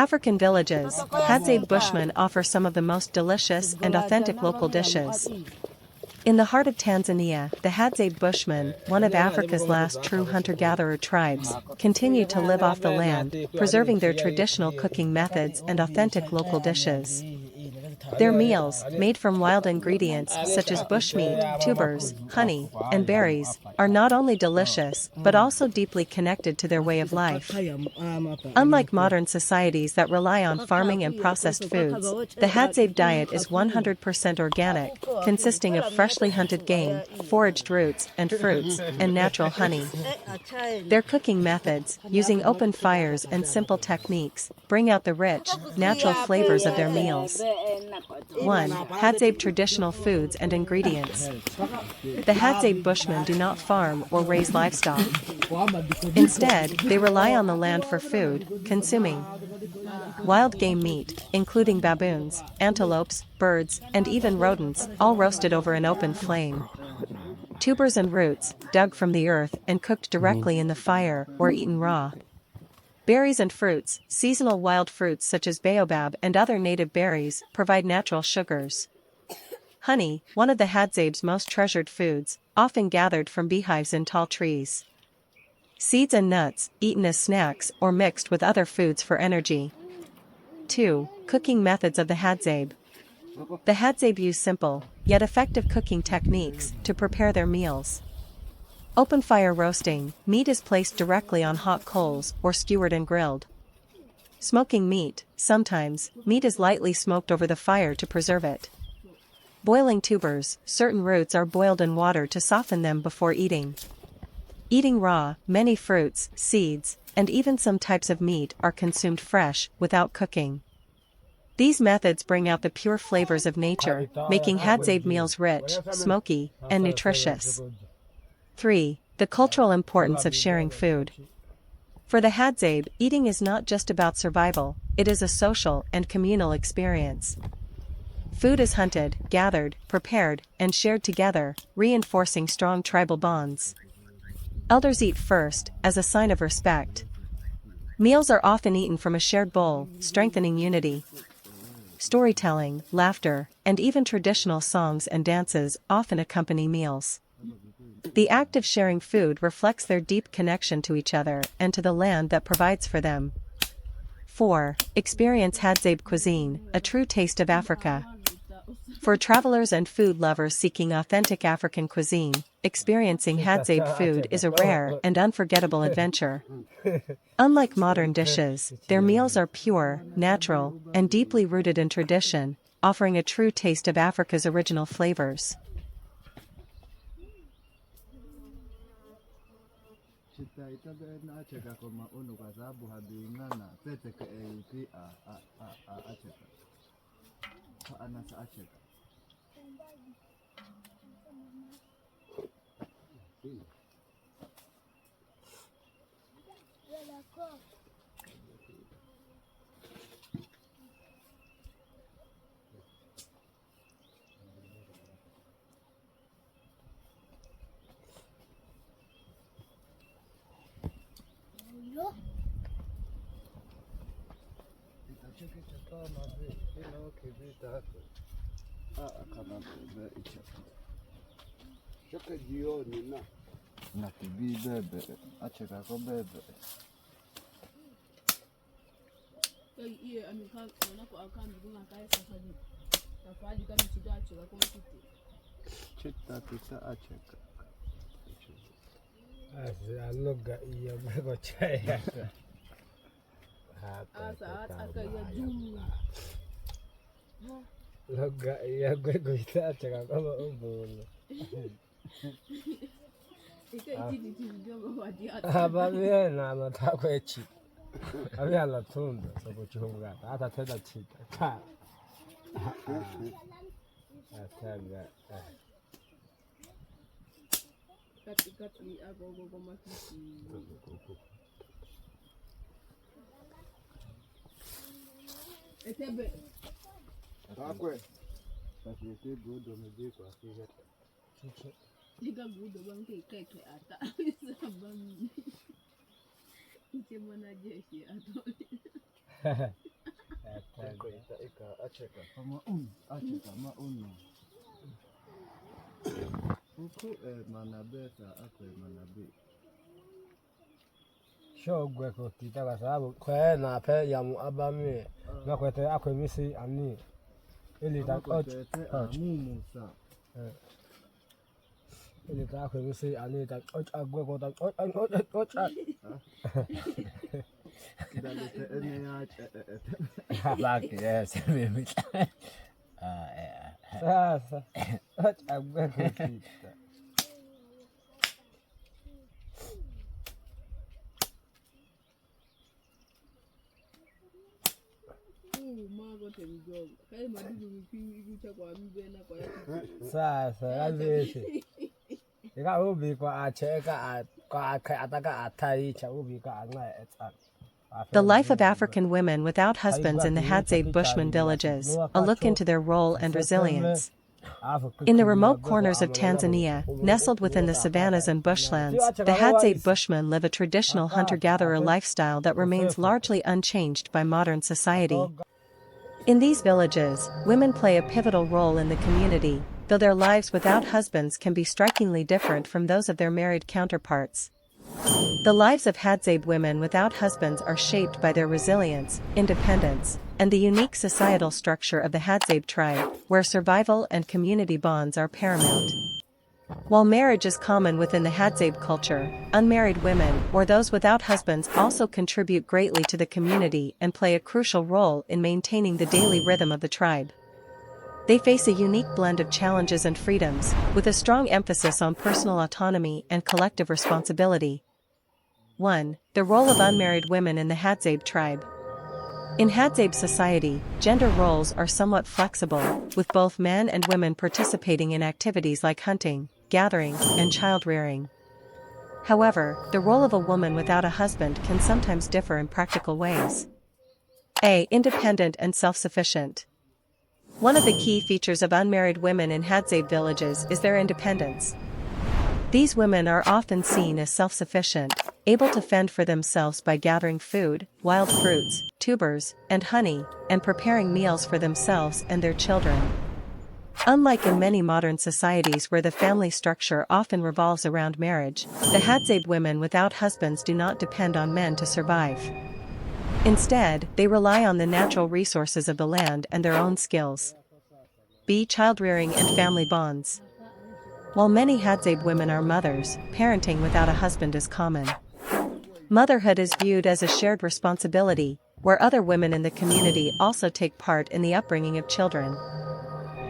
African villages, Hadzabe Bushmen offer some of the most delicious and authentic local dishes. In the heart of Tanzania, the Hadzabe Bushmen, one of Africa's last true hunter-gatherer tribes, continue to live off the land, preserving their traditional cooking methods and authentic local dishes. Their meals, made from wild ingredients such as bushmeat, tubers, honey, and berries, are not only delicious but also deeply connected to their way of life. Unlike modern societies that rely on farming and processed foods, the Hadzabe diet is 100% organic, consisting of freshly hunted game, foraged roots and fruits, and natural honey. Their cooking methods, using open fires and simple techniques, bring out the rich, natural flavors of their meals. 1. Hadzabe traditional foods and ingredients. The Hadzabe Bushmen do not farm or raise livestock. Instead, they rely on the land for food, consuming wild game meat, including baboons, antelopes, birds, and even rodents, all roasted over an open flame. Tubers and roots, dug from the earth and cooked directly in the fire or eaten raw. Berries and fruits, seasonal wild fruits such as baobab and other native berries, provide natural sugars. Honey, one of the Hadzabe's most treasured foods, often gathered from beehives in tall trees. Seeds and nuts, eaten as snacks or mixed with other foods for energy. 2. Cooking methods of the Hadzabe. The Hadzabe use simple, yet effective cooking techniques to prepare their meals. Open fire roasting, meat is placed directly on hot coals or skewered and grilled. Smoking meat, sometimes, meat is lightly smoked over the fire to preserve it. Boiling tubers, certain roots are boiled in water to soften them before eating. Eating raw, many fruits, seeds, and even some types of meat are consumed fresh, without cooking. These methods bring out the pure flavors of nature, making Hadzabe meals rich, smoky, and nutritious. 3. The cultural importance of sharing food. For the Hadzabe, eating is not just about survival, it is a social and communal experience. Food is hunted, gathered, prepared, and shared together, reinforcing strong tribal bonds. Elders eat first, as a sign of respect. Meals are often eaten from a shared bowl, strengthening unity. Storytelling, laughter, and even traditional songs and dances often accompany meals. The act of sharing food reflects their deep connection to each other and to the land that provides for them. 4. Experience Hadzabe cuisine, a true taste of Africa. For travelers and food lovers seeking authentic African cuisine, experiencing Hadzabe food is a rare and unforgettable adventure. Unlike modern dishes, their meals are pure, natural, and deeply rooted in tradition, offering a true taste of Africa's original flavors. Loga iya gue kita cakap apa umbul. Apa dia nama tak gue cip. Abi ala tunda sabo chunga. Ata teda cita. Ta. Asaga. Kat ni aku masih. Etebe. Akwe. Tapi itu gudo meji kwa kija. Diga gudo bang kai ata. Bang. Iche mana jeshi ato. Acheka mauno. Huku manabesa akwe manabe. Shogwe kutita kwa sababu kwa na pe ya muabami na kwete akwe misi ani ili ta mumu sa. Ili ta akwe misi ani ta agwe ko ta Dalete ene ya Baki yes mimi. Sasa agwe kutita sasa lazisi ika ubi kwa acheka kwa ataka atai cha ubi kwa anga etsa. The life of African women without husbands in the Hadzabe Bushmen villages, a look into their role and resilience. In the remote corners of Tanzania, nestled within the savannas and bushlands, the Hadzabe Bushmen live a traditional hunter-gatherer lifestyle that remains largely unchanged by modern society. In these villages, women play a pivotal role in the community, though their lives without husbands can be strikingly different from those of their married counterparts. The lives of Hadzabe women without husbands are shaped by their resilience, independence, and the unique societal structure of the Hadzabe tribe, where survival and community bonds are paramount. While marriage is common within the Hadzabe culture, unmarried women or those without husbands also contribute greatly to the community and play a crucial role in maintaining the daily rhythm of the tribe. They face a unique blend of challenges and freedoms, with a strong emphasis on personal autonomy and collective responsibility. 1. The role of unmarried women in the Hadzabe tribe. In Hadzabe society, gender roles are somewhat flexible, with both men and women participating in activities like hunting, gathering, and child-rearing. However, the role of a woman without a husband can sometimes differ in practical ways. A. Independent and self-sufficient. One of the key features of unmarried women in Hadzabe villages is their independence. These women are often seen as self-sufficient, able to fend for themselves by gathering food, wild fruits, tubers, and honey, and preparing meals for themselves and their children. Unlike in many modern societies where the family structure often revolves around marriage, the Hadzabe women without husbands do not depend on men to survive. Instead, they rely on the natural resources of the land and their own skills. B. Child-rearing and family bonds. While many Hadzabe women are mothers, parenting without a husband is common. Motherhood is viewed as a shared responsibility, where other women in the community also take part in the upbringing of children.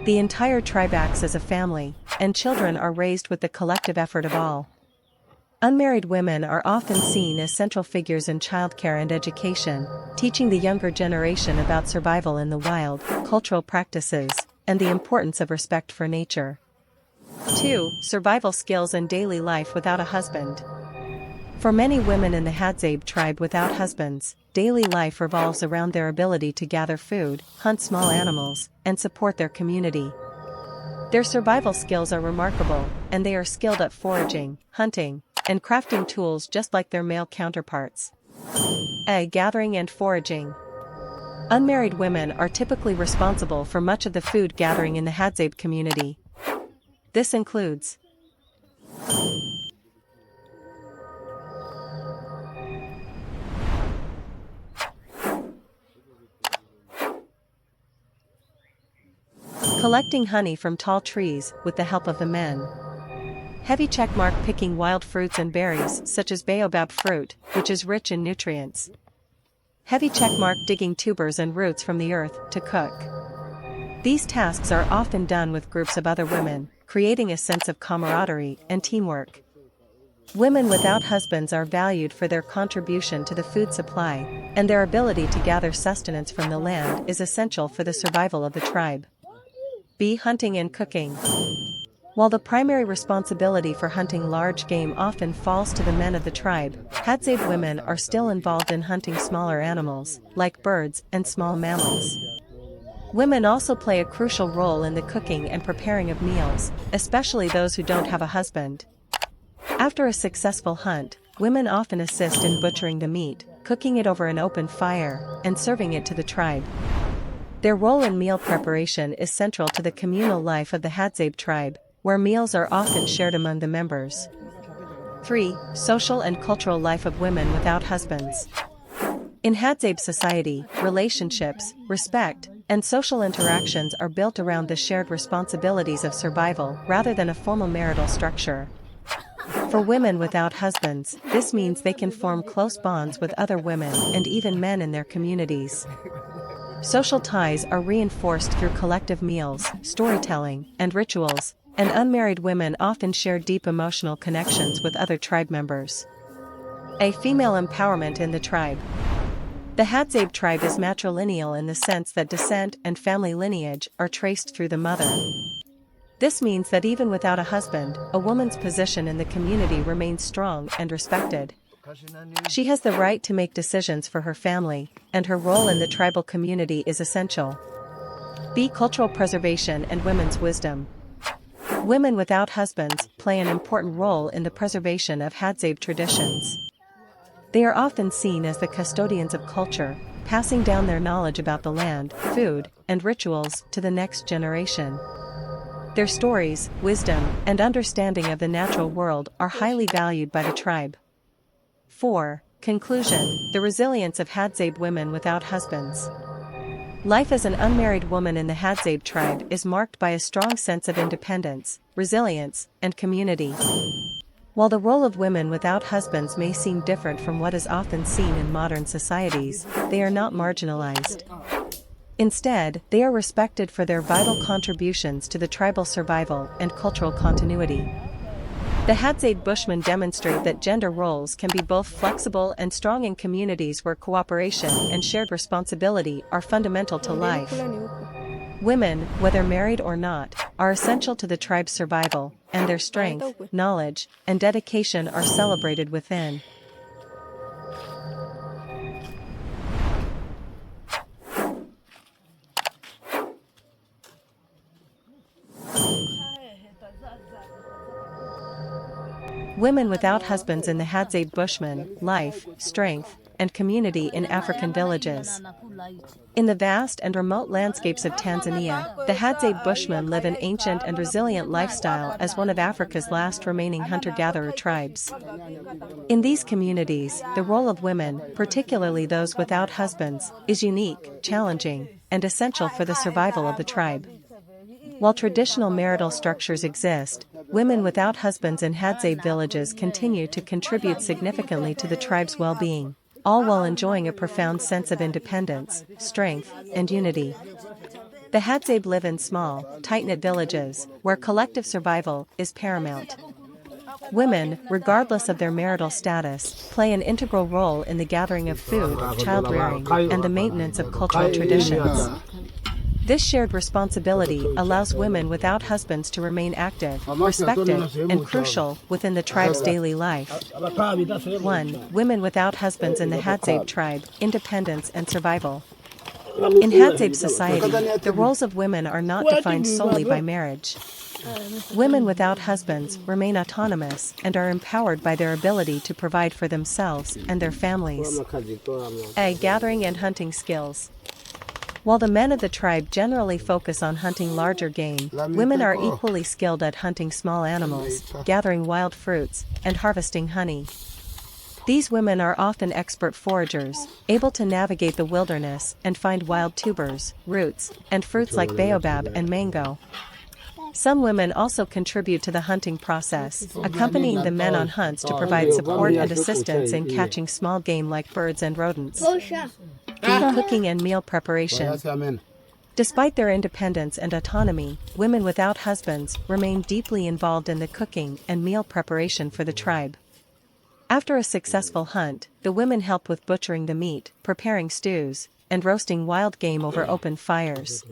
The entire tribe acts as a family, and children are raised with the collective effort of all. Unmarried women are often seen as central figures in childcare and education, teaching the younger generation about survival in the wild, cultural practices, and the importance of respect for nature. 2. Survival skills and daily life without a husband. For many women in the Hadzabe tribe without husbands, daily life revolves around their ability to gather food, hunt small animals, and support their community. Their survival skills are remarkable, and they are skilled at foraging, hunting, and crafting tools just like their male counterparts. A. Gathering and foraging. Unmarried women are typically responsible for much of the food gathering in the Hadzabe community. This includes collecting honey from tall trees with the help of the men. Heavy checkmark picking wild fruits and berries such as baobab fruit, which is rich in nutrients. Heavy checkmark digging tubers and roots from the earth to cook. These tasks are often done with groups of other women, creating a sense of camaraderie and teamwork. Women without husbands are valued for their contribution to the food supply, and their ability to gather sustenance from the land is essential for the survival of the tribe. B. Hunting and cooking. While the primary responsibility for hunting large game often falls to the men of the tribe, Hadzabe women are still involved in hunting smaller animals, like birds and small mammals. Women also play a crucial role in the cooking and preparing of meals, especially those who don't have a husband. After a successful hunt, women often assist in butchering the meat, cooking it over an open fire, and serving it to the tribe. Their role in meal preparation is central to the communal life of the Hadzabe tribe, where meals are often shared among the members. 3. Social and cultural life of women without husbands. In Hadzabe society, relationships, respect, and social interactions are built around the shared responsibilities of survival rather than a formal marital structure. For women without husbands, this means they can form close bonds with other women and even men in their communities. Social ties are reinforced through collective meals, storytelling, and rituals, and unmarried women often share deep emotional connections with other tribe members. A female empowerment in the tribe. The Hadzabe tribe is matrilineal in the sense that descent and family lineage are traced through the mother. This means that even without a husband, a woman's position in the community remains strong and respected. She has the right to make decisions for her family, and her role in the tribal community is essential. B. Cultural preservation and women's wisdom. Women without husbands play an important role in the preservation of Hadzabe traditions. They are often seen as the custodians of culture, passing down their knowledge about the land, food, and rituals to the next generation. Their stories, wisdom, and understanding of the natural world are highly valued by the tribe. 4. Conclusion: the resilience of Hadzabe women without husbands. Life as an unmarried woman in the Hadzabe tribe is marked by a strong sense of independence, resilience, and community. While the role of women without husbands may seem different from what is often seen in modern societies, they are not marginalized. Instead, they are respected for their vital contributions to the tribal survival and cultural continuity. The Hadzabe Bushmen demonstrate that gender roles can be both flexible and strong in communities where cooperation and shared responsibility are fundamental to life. Women, whether married or not, are essential to the tribe's survival, and their strength, knowledge, and dedication are celebrated within. Women without husbands in the Hadzabe Bushmen, life, strength, and community in African villages. In the vast and remote landscapes of Tanzania, the Hadzabe Bushmen live an ancient and resilient lifestyle as one of Africa's last remaining hunter-gatherer tribes. In these communities, the role of women, particularly those without husbands, is unique, challenging, and essential for the survival of the tribe. While traditional marital structures exist, women without husbands in Hadzabe villages continue to contribute significantly to the tribe's well-being, all while enjoying a profound sense of independence, strength, and unity. The Hadzabe live in small, tight-knit villages, where collective survival is paramount. Women, regardless of their marital status, play an integral role in the gathering of food, child-rearing, and the maintenance of cultural traditions. This shared responsibility allows women without husbands to remain active, respected, and crucial within the tribe's daily life. 1. Women without husbands in the Hadzabe tribe, independence and survival. In Hadzabe society, the roles of women are not defined solely by marriage. Women without husbands remain autonomous and are empowered by their ability to provide for themselves and their families. A. Gathering and hunting skills. While the men of the tribe generally focus on hunting larger game, women are equally skilled at hunting small animals, gathering wild fruits, and harvesting honey. These women are often expert foragers, able to navigate the wilderness and find wild tubers, roots, and fruits like baobab and mango. Some women also contribute to the hunting process, accompanying the men on hunts to provide support and assistance in catching small game like birds and rodents. Cooking and meal preparation. Despite their independence and autonomy, women without husbands remain deeply involved in the cooking and meal preparation for the tribe. After a successful hunt, the women help with butchering the meat, preparing stews, and roasting wild game over open fires.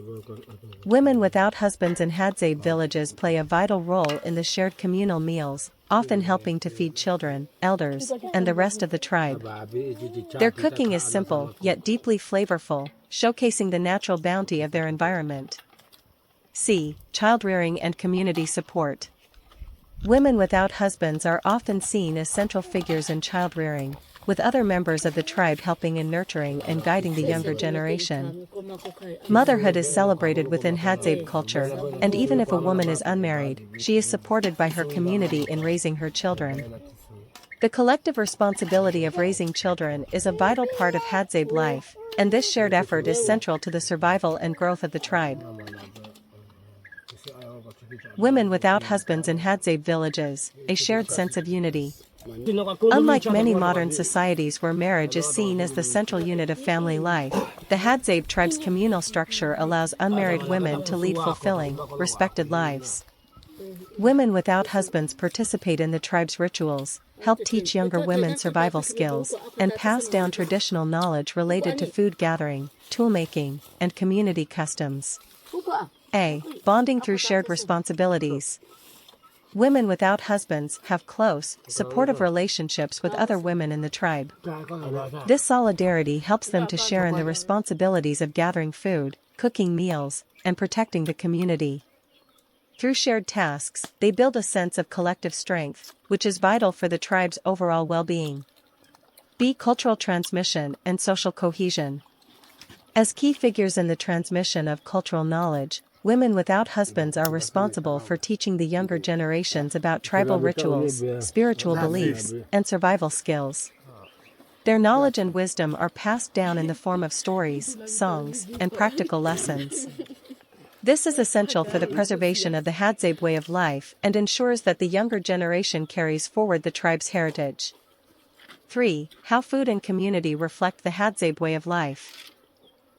Women without husbands in Hadzabe villages play a vital role in the shared communal meals, often helping to feed children, elders, and the rest of the tribe. Their cooking is simple, yet deeply flavorful, showcasing the natural bounty of their environment. C. Child-rearing and community support. Women without husbands are often seen as central figures in child-rearing. with other members of the tribe helping in nurturing and guiding the younger generation. Motherhood is celebrated within Hadzabe culture, and even if a woman is unmarried, she is supported by her community in raising her children. The collective responsibility of raising children is a vital part of Hadzabe life, and this shared effort is central to the survival and growth of the tribe. Women without husbands in Hadzabe villages, a shared sense of unity. Unlike many modern societies where marriage is seen as the central unit of family life, the Hadzabe tribe's communal structure allows unmarried women to lead fulfilling, respected lives. Women without husbands participate in the tribe's rituals, help teach younger women survival skills, and pass down traditional knowledge related to food gathering, toolmaking, and community customs. A. Bonding through shared responsibilities. Women without husbands have close, supportive relationships with other women in the tribe. This solidarity helps them to share in the responsibilities of gathering food, cooking meals, and protecting the community. Through shared tasks, they build a sense of collective strength, which is vital for the tribe's overall well-being. B. Cultural transmission and social cohesion. As key figures in the transmission of cultural knowledge, women without husbands are responsible for teaching the younger generations about tribal rituals, spiritual beliefs, and survival skills. Their knowledge and wisdom are passed down in the form of stories, songs, and practical lessons. This is essential for the preservation of the Hadzabe way of life and ensures that the younger generation carries forward the tribe's heritage. 3. How food and community reflect the Hadzabe way of life.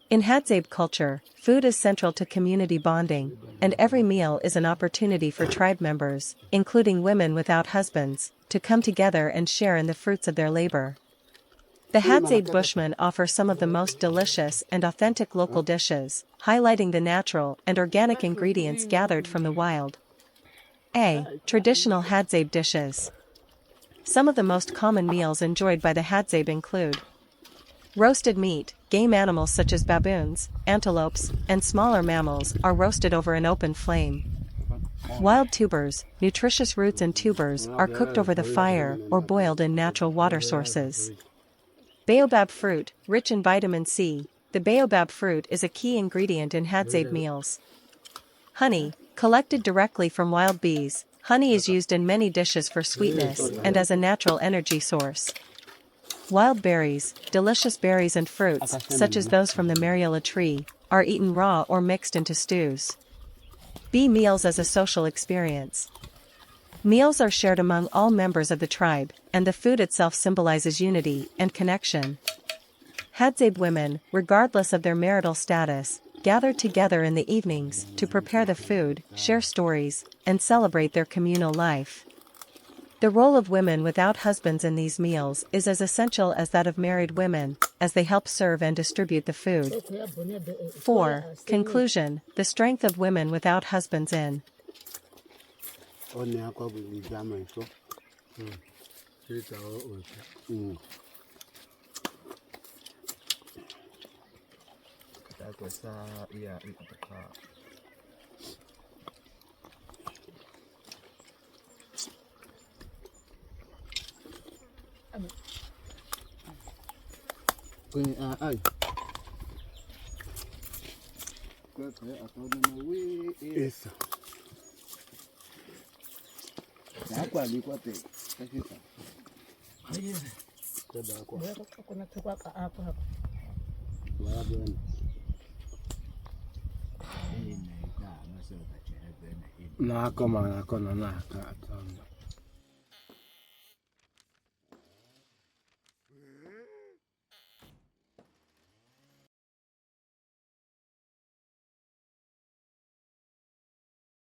In Hadzabe culture, food is central to community bonding, and every meal is an opportunity for tribe members, including women without husbands, to come together and share in the fruits of their labor. The Hadzabe Bushmen offer some of the most delicious and authentic local dishes, highlighting the natural and organic ingredients gathered from the wild. A. Traditional Hadzabe dishes. Some of the most common meals enjoyed by the Hadzabe include roasted meat. Game animals such as baboons, antelopes, and smaller mammals are roasted over an open flame. Wild tubers, nutritious roots and tubers, are cooked over the fire or boiled in natural water sources. Baobab fruit, rich in vitamin C. The baobab fruit is a key ingredient in Hadzabe meals. Honey, collected directly from wild bees. Honey is used in many dishes for sweetness and as a natural energy source. Wild berries, delicious berries and fruits, such as those from the Mariela tree, are eaten raw or mixed into stews. B. Meals as a social experience. Meals are shared among all members of the tribe, and the food itself symbolizes unity and connection. Hadzabe women, regardless of their marital status, gather together in the evenings to prepare the food, share stories, and celebrate their communal life. The role of women without husbands in these meals is as essential as that of married women, as they help serve and distribute the food. 4. Conclusion: the strength of women without husbands in na koma na kona na ka